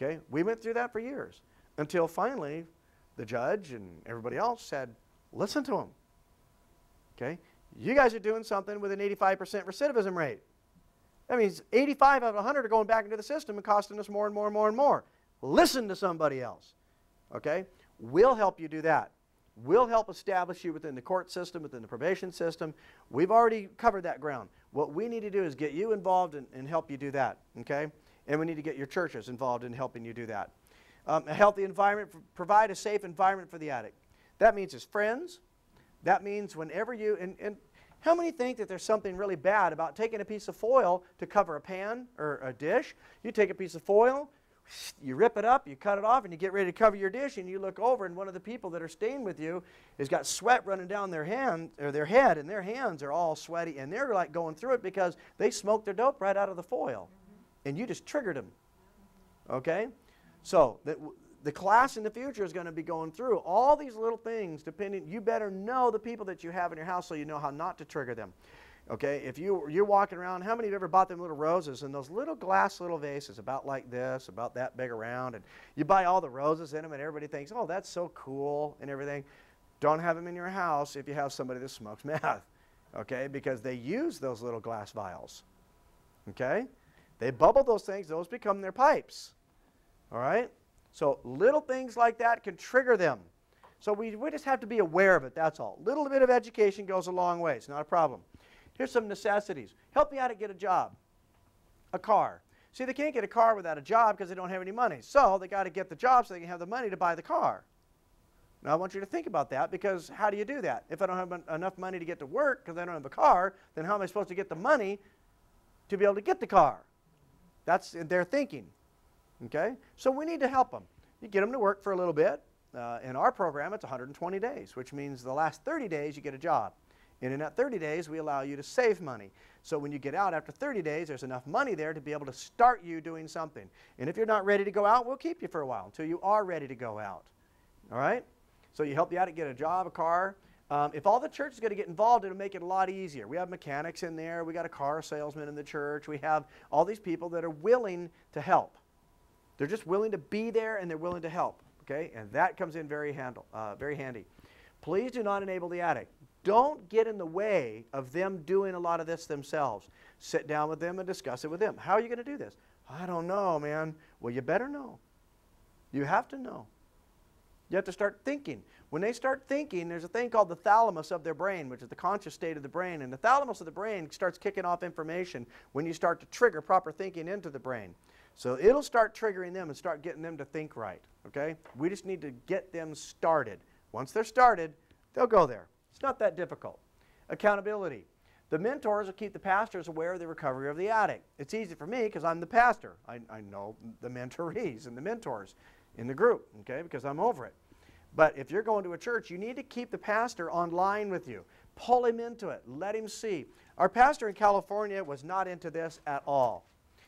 Okay? We went through that for years until finally the judge and everybody else said, listen to him. Okay? You guys are doing something with an 85% recidivism rate. That means 85 out of 100 are going back into the system and costing us more and more and more and more. Listen to somebody else. Okay? We'll help you do that. We'll help establish you within the court system, within the probation system. We've already covered that ground. What we need to do is get you involved and help you do that. Okay? And we need to get your churches involved in helping you do that. A healthy environment, provide a safe environment for the addict. That means his friends. That means whenever you, and how many think that there's something really bad about taking a piece of foil to cover a pan or a dish? You take a piece of foil, you rip it up, you cut it off, and you get ready to cover your dish, and you look over, and one of the people that are staying with you has got sweat running down their hand or their head, and their hands are all sweaty, and they're like going through it because they smoked their dope right out of the foil, and you just triggered them. Okay? So the class in the future is going to be going through all these little things. You better know the people that you have in your house so you know how not to trigger them. Okay, if you're walking around, how many of you ever bought them little roses in those little glass little vases about like this, about that big around, and you buy all the roses in them and everybody thinks, oh, that's so cool and everything. Don't have them in your house if you have somebody that smokes meth, okay, because they use those little glass vials, okay? They bubble those things, those become their pipes, all right? So little things like that can trigger them. So we just have to be aware of it, that's all. A little bit of education goes a long way, it's not a problem. Here's some necessities. Help the addict get a job, a car. See, they can't get a car without a job because they don't have any money. So they got to get the job so they can have the money to buy the car. Now I want you to think about that, because how do you do that? If I don't have enough money to get to work because I don't have a car, then how am I supposed to get the money to be able to get the car? That's their thinking. Okay? So we need to help them. You get them to work for a little bit. In our program, it's 120 days, which means the last 30 days you get a job. And in that 30 days, we allow you to save money. So when you get out after 30 days, there's enough money there to be able to start you doing something. And if you're not ready to go out, we'll keep you for a while until you are ready to go out. All right? So you help the addict get a job, a car. If all the church is going to get involved, it'll make it a lot easier. We have mechanics in there. We got a car salesman in the church. We have all these people that are willing to help. They're just willing to be there, and they're willing to help. Okay? And that comes in very handy. Please do not enable the addict. Don't get in the way of them doing a lot of this themselves. Sit down with them and discuss it with them. How are you going to do this? I don't know, man. Well, you better know. You have to know. You have to start thinking. When they start thinking, there's a thing called the thalamus of their brain, which is the conscious state of the brain. And the thalamus of the brain starts kicking off information when you start to trigger proper thinking into the brain. So it'll start triggering them and start getting them to think right. Okay? We just need to get them started. Once they're started, they'll go there. It's not that difficult. Accountability. The mentors will keep the pastors aware of the recovery of the addict. It's easy for me because I'm the pastor. I know the mentorees and the mentors in the group, okay, because I'm over it. But if you're going to a church, you need to keep the pastor online with you. Pull him into it. Let him see. Our pastor in California was not into this at all.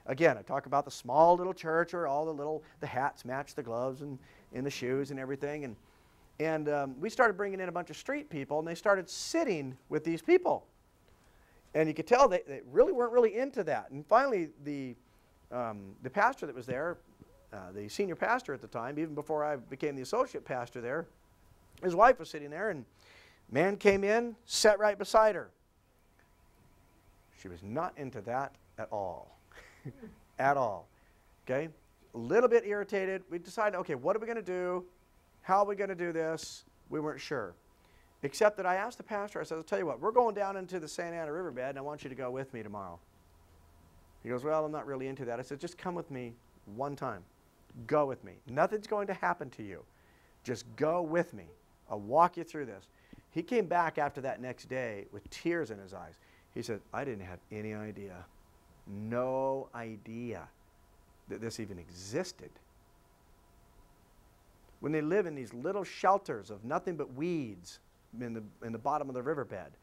Again, I talk about the small little church where all the hats match the gloves and the shoes and everything. And we started bringing in a bunch of street people, and they started sitting with these people. And you could tell they really weren't really into that. And finally, the pastor that was there, the senior pastor at the time, even before I became the associate pastor there, his wife was sitting there, and man came in, sat right beside her. She was not into that at all. At all. Okay? A little bit irritated. We decided, okay, what are we going to do? How are we going to do this? We weren't sure. Except that I asked the pastor, I said, I'll tell you what, we're going down into the Santa Ana riverbed, and I want you to go with me tomorrow. He goes, well, I'm not really into that. I said, just come with me one time. Go with me. Nothing's going to happen to you. Just go with me. I'll walk you through this. He came back after that next day with tears in his eyes. He said, I didn't have any idea, no idea that this even existed. When they live in these little shelters of nothing but weeds in the bottom of the riverbed,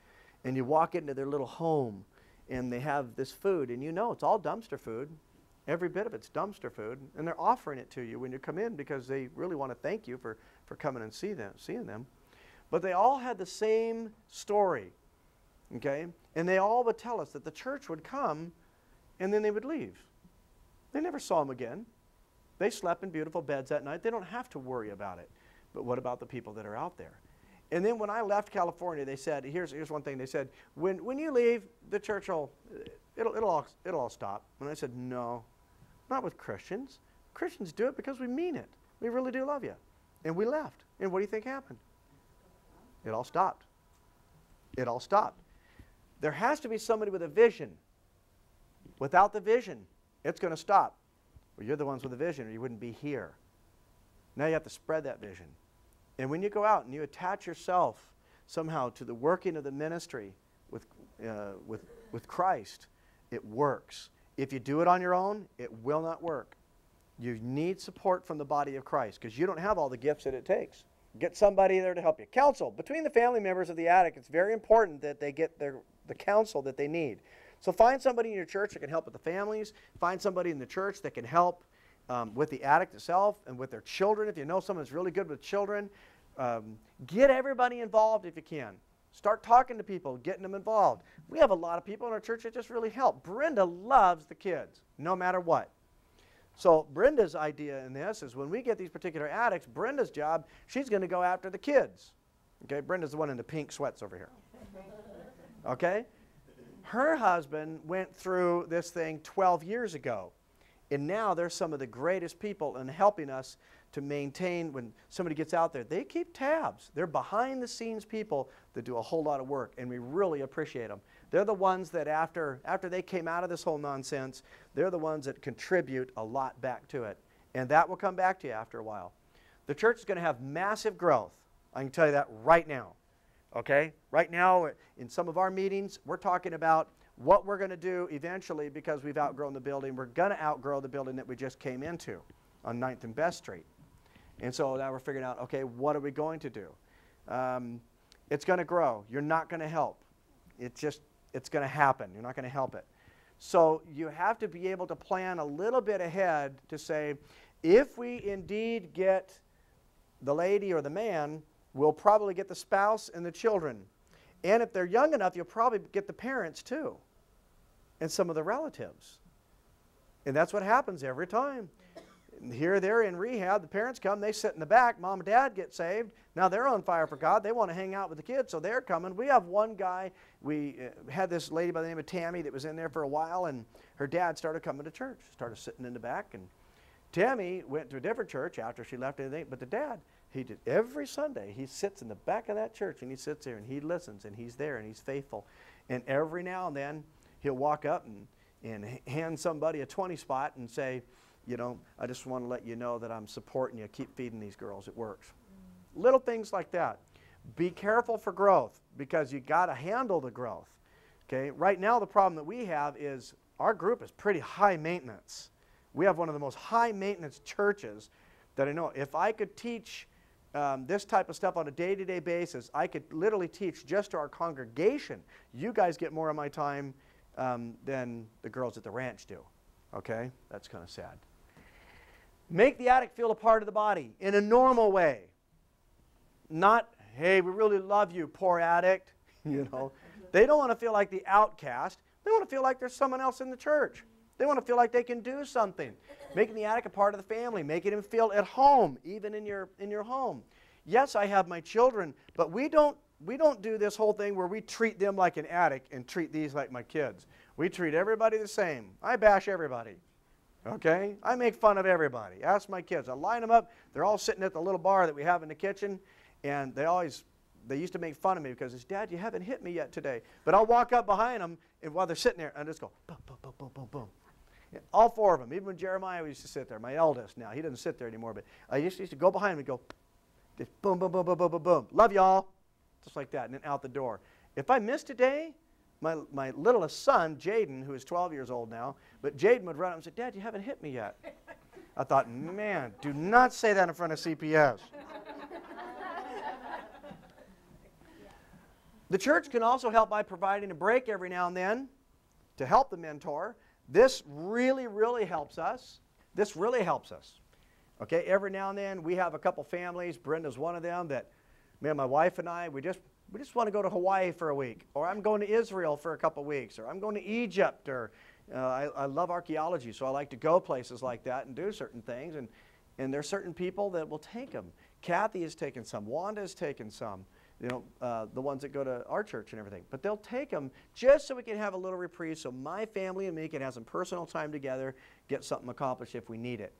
and you walk into their little home, and they have this food, and you know it's all dumpster food. Every bit of it's dumpster food, and they're offering it to you when you come in because they really want to thank you for coming and seeing them. But they all had the same story, okay? And they all would tell us that the church would come, and then they would leave. They never saw him again. They slept in beautiful beds that night. They don't have to worry about it. But what about the people that are out there? And then when I left California, they said, here's one thing. They said, when you leave, the church it'll all stop. And I said, no, not with Christians. Christians do it because we mean it. We really do love you. And we left. And what do you think happened? It all stopped. It all stopped. There has to be somebody with a vision. Without the vision, it's going to stop. Well, you're the ones with the vision, or you wouldn't be here. Now you have to spread that vision. And when you go out and you attach yourself somehow to the working of the ministry with Christ, it works. If you do it on your own, it will not work. You need support from the body of Christ because you don't have all the gifts that it takes. Get somebody there to help you. Counsel. Between the family members of the addict, it's very important that they get the counsel that they need. So find somebody in your church that can help with the families. Find somebody in the church that can help with the addict itself and with their children. If you know someone that's really good with children, get everybody involved if you can. Start talking to people, getting them involved. We have a lot of people in our church that just really help. Brenda loves the kids, no matter what. So Brenda's idea in this is when we get these particular addicts, Brenda's job, she's going to go after the kids. Okay, Brenda's the one in the pink sweats over here. Okay? Her husband went through this thing 12 years ago. And now they're some of the greatest people in helping us to maintain when somebody gets out there. They keep tabs. They're behind the scenes people that do a whole lot of work, and we really appreciate them. They're the ones that after they came out of this whole nonsense, they're the ones that contribute a lot back to it. And that will come back to you after a while. The church is going to have massive growth. I can tell you that right now. Okay? Right now, in some of our meetings, we're talking about what we're going to do eventually because we've outgrown the building. We're going to outgrow the building that we just came into on 9th and Best Street. And so now we're figuring out, okay, what are we going to do? It's going to grow. You're not going to help. It's going to happen. You're not going to help it. So you have to be able to plan a little bit ahead to say, if we indeed get the lady or the man, we'll probably get the spouse and the children. And if they're young enough, you'll probably get the parents too and some of the relatives. And that's what happens every time. Here they're in rehab. The parents come. They sit in the back. Mom and dad get saved. Now they're on fire for God. They want to hang out with the kids, so they're coming. We have one guy. We had this lady by the name of Tammy that was in there for a while, and her dad started coming to church, started sitting in the back. And Tammy went to a different church after she left anything, but the dad, he did every Sunday. He sits in the back of that church, and he sits there, and he listens, and he's there, and he's faithful. And every now and then, he'll walk up and hand somebody a 20 spot and say, you know, I just want to let you know that I'm supporting you. Keep feeding these girls. It works. Little things like that. Be careful for growth because you got to handle the growth. Okay? Right now, the problem that we have is our group is pretty high maintenance. We have one of the most high maintenance churches that I know. If I could teach this type of stuff on a day-to-day basis, I could literally teach just to our congregation. You guys get more of my time than the girls at the ranch do. Okay? That's kind of sad. Make the addict feel a part of the body in a normal way. Not, hey, we really love you, poor addict. You know, they don't want to feel like the outcast. They want to feel like there's someone else in the church. They want to feel like they can do something. Making the addict a part of the family, making him feel at home, even in your home. Yes, I have my children, but we don't do this whole thing where we treat them like an addict and treat these like my kids. We treat everybody the same. I bash everybody. Okay? I make fun of everybody. Ask my kids. I line them up. They're all sitting at the little bar that we have in the kitchen, and they used to make fun of me because it's, Dad, you haven't hit me yet today. But I'll walk up behind them, and while they're sitting there, and just go, boom, boom, boom, boom, boom, boom. And all four of them. Even when Jeremiah used to sit there, my eldest now, he doesn't sit there anymore, but I used to go behind him and go, just boom, boom, boom, boom, boom, boom, boom. Love y'all. Just like that, and then out the door. If I missed a day, my littlest son, Jaden, who is 12 years old now, but Jaden would run up and say, Dad, you haven't hit me yet. I thought, man, do not say that in front of CPS. The church can also help by providing a break every now and then to help the mentor. This really, really helps us. This really helps us. Okay, every now and then we have a couple families, Brenda's one of them, that, man, my wife and I, we just want to go to Hawaii for a week, or I'm going to Israel for a couple weeks, or I'm going to Egypt, or, I love archaeology, so I like to go places like that and do certain things. And there's certain people that will take them. Kathy has taken some. Wanda has taken some. You know, the ones that go to our church and everything. But they'll take them just so we can have a little reprieve, so my family and me can have some personal time together, get something accomplished if we need it.